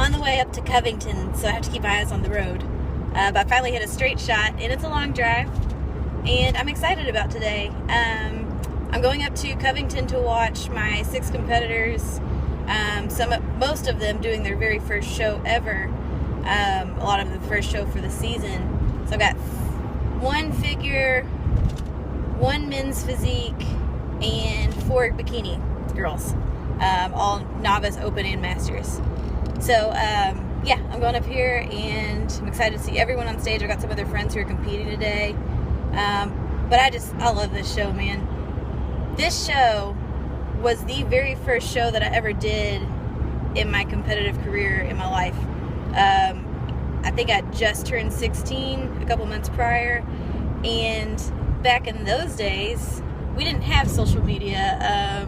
on the way up to Covington, so I have to keep my eyes on the road. But I finally hit a straight shot, and it's a long drive, and I'm excited about today. I'm going up to Covington to watch my 6 competitors, most of them doing their very first show ever, a lot of the first show for the season. So I've got 1 figure, 1 men's physique, and 4 bikini girls, all novice, open, and masters. So yeah, I'm going up here, and I'm excited to see everyone on stage. I've got some other friends who are competing today, but I love this show, man. This show was the very first show that I ever did in my competitive career in my life. I think I just turned 16 a couple months prior, and back in those days, we didn't have social media,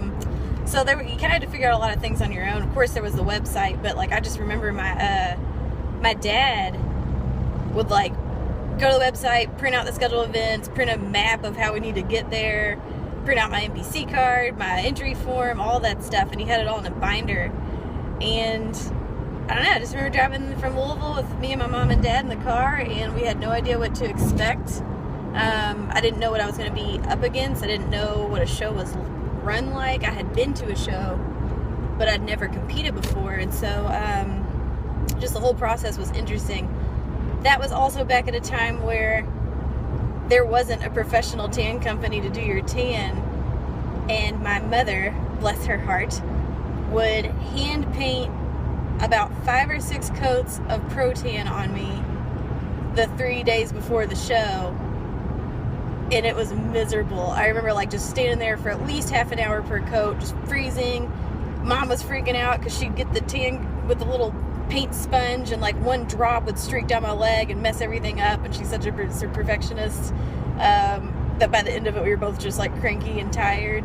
so you kind of had to figure out a lot of things on your own. Of course, there was the website, but like I just remember my dad would like go to the website, print out the schedule of events, print a map of how we need to get there, print out my NPC card, my entry form, all that stuff, and he had it all in a binder. And I don't know, I just remember driving from Louisville with me and my mom and dad in the car, and we had no idea what to expect. I didn't know what I was going to be up against. I didn't know what a show was run like. I had been to a show, but I'd never competed before, and so just the whole process was interesting. That was also back at a time where there wasn't a professional tan company to do your tan, and my mother, bless her heart, would hand paint about 5 or 6 coats of Pro Tan on me the 3 days before the show, and it was miserable. I remember like just standing there for at least half an hour per coat, just freezing. Mom was freaking out because she'd get the tan with the little paint sponge, and like 1 drop would streak down my leg and mess everything up, and she's such a perfectionist that by the end of it we were both just like cranky and tired.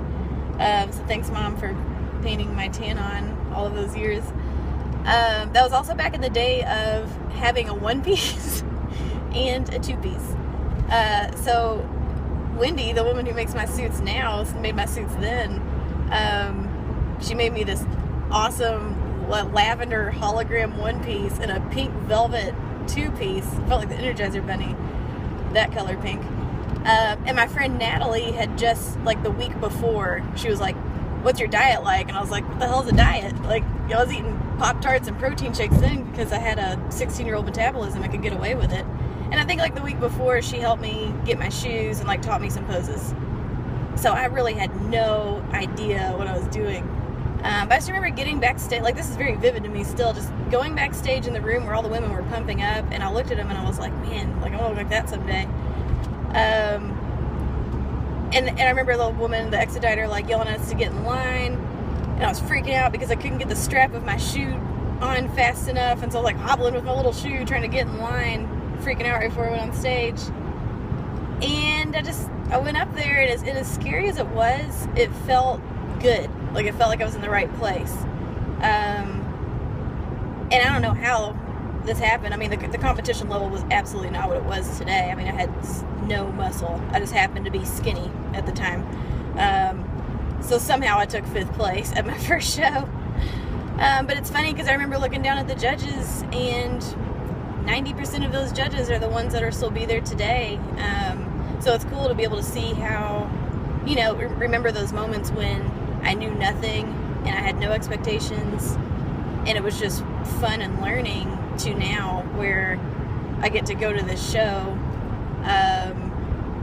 So thanks, Mom, for painting my tan on all of those years. That was also back in the day of having a 1-piece and a 2-piece. So Wendy, the woman who makes my suits now, made my suits then. She made me this awesome lavender hologram 1-piece and a pink velvet 2-piece. Felt like the Energizer Bunny, that color pink. And my friend Natalie had just, like the week before, she was like, "What's your diet like?" And I was like, "What the hell's a diet?" Like, I was eating Pop-Tarts and protein shakes then because I had a 16-year-old metabolism. I could get away with it. And I think like the week before, she helped me get my shoes and like taught me some poses. So I really had no idea what I was doing. But I just remember getting backstage, like this is very vivid to me still, just going backstage in the room where all the women were pumping up, and I looked at them and I was like, man, like I want to look like that someday. And I remember the woman, the expediter, like yelling at us to get in line, and I was freaking out because I couldn't get the strap of my shoe on fast enough, and so I was like hobbling with my little shoe trying to get in line, freaking out right before I went on stage. And I went up there, and as scary as it was, it felt good. Like it felt like I was in the right place. And I don't know how this happened. I mean, the competition level was absolutely not what it was today. I mean, I had no muscle. I just happened to be skinny at the time. So somehow I took 5th place at my first show. But it's funny because I remember looking down at the judges, and 90% of those judges are the ones that are still be there today. So it's cool to be able to see how, you know, remember those moments when I knew nothing and I had no expectations, and it was just fun and learning, to now where I get to go to this show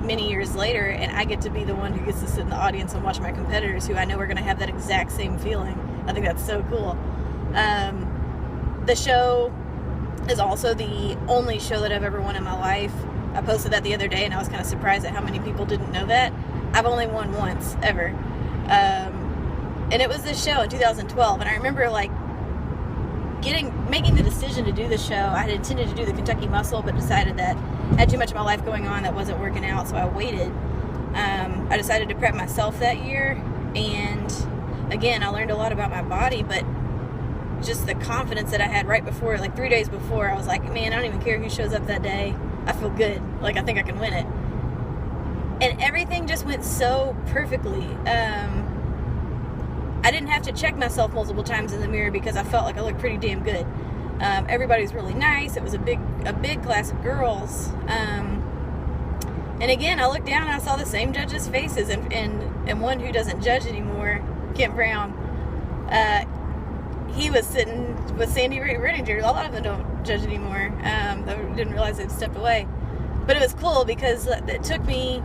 many years later, and I get to be the one who gets to sit in the audience and watch my competitors who I know are going to have that exact same feeling. I think that's so cool. The show is also the only show that I've ever won in my life. I posted that the other day, and I was kind of surprised at how many people didn't know that. I've only won once, ever. And it was this show in 2012, and I remember like making the decision to do the show. I had intended to do the Kentucky Muscle, but decided that I had too much of my life going on that wasn't working out, so I waited. I decided to prep myself that year, and again, I learned a lot about my body, but just the confidence that I had right before, like 3 days before, I was like, man, I don't even care who shows up that day. I feel good. Like, I think I can win it. And everything just went so perfectly. I didn't have to check myself multiple times in the mirror because I felt like I looked pretty damn good. Everybody's really nice. It was a big class of girls. And again, I looked down and I saw the same judges' faces, and one who doesn't judge anymore, Kent Brown, he was sitting with Sandy Rittinger. A lot of them don't judge anymore. I didn't realize they'd stepped away. But it was cool because it took me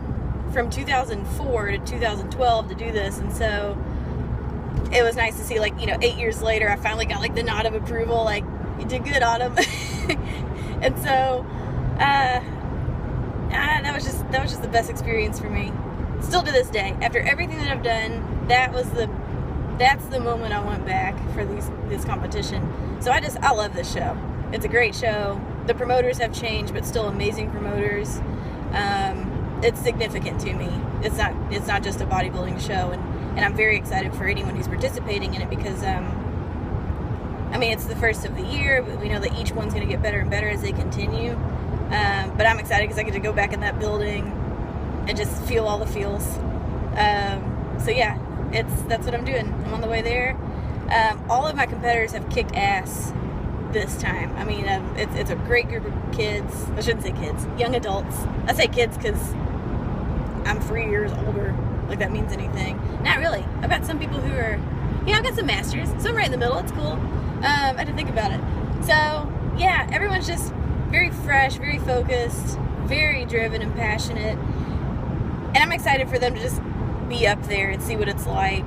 from 2004 to 2012 to do this, and so it was nice to see, 8 years later, I finally got the nod of approval, you did good, Autumn. And so that was just the best experience for me. Still to this day, after everything that I've done, that's the moment I went back for this competition. So I love this show. It's a great show. The promoters have changed, but still amazing promoters. It's significant to me. It's not just a bodybuilding show, and I'm very excited for anyone who's participating in it because it's the first of the year. We know that each one's going to get better and better as they continue. But I'm excited because I get to go back in that building and just feel all the feels. So yeah, that's what I'm doing. I'm on the way there. All of my competitors have kicked ass this time. It's a great group of kids. I shouldn't say kids, young adults. I say kids because I'm 3 years older. Like that means anything. Not really. I've got some people who are, I've got some masters, so I'm right in the middle. It's cool. I had to think about it. So yeah, everyone's just very fresh, very focused, very driven and passionate. And I'm excited for them to just be up there and see what it's like.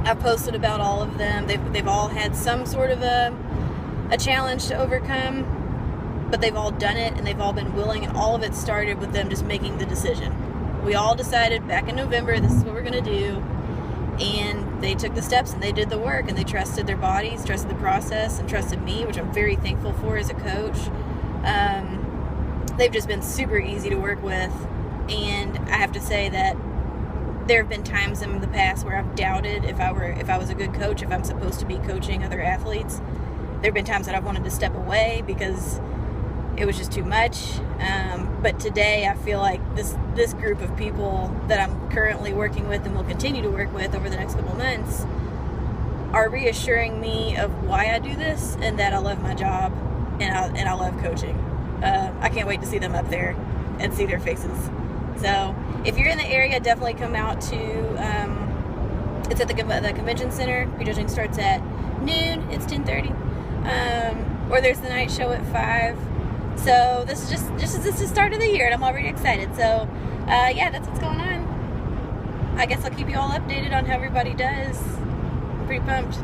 I've posted about all of them. They've all had some sort of a challenge to overcome, but they've all done it and they've all been willing, and all of it started with them just making the decision. We all decided back in November, this is what we're going to do, and they took the steps and they did the work, and they trusted their bodies, trusted the process, and trusted me, which I'm very thankful for as a coach. They've just been super easy to work with, and I have to say that there have been times in the past where I've doubted if I was a good coach, if I'm supposed to be coaching other athletes. There have been times that I've wanted to step away because it was just too much. But today I feel like this group of people that I'm currently working with and will continue to work with over the next couple months are reassuring me of why I do this and that I love my job and I love coaching. I can't wait to see them up there and see their faces. So if you're in the area, definitely come out to, it's at the convention center. Prejudging starts at noon. It's 10:30. Or there's the night show at 5. So this is just the start of the year, and I'm already excited. So yeah, that's what's going on. I guess I'll keep you all updated on how everybody does. I'm pretty pumped.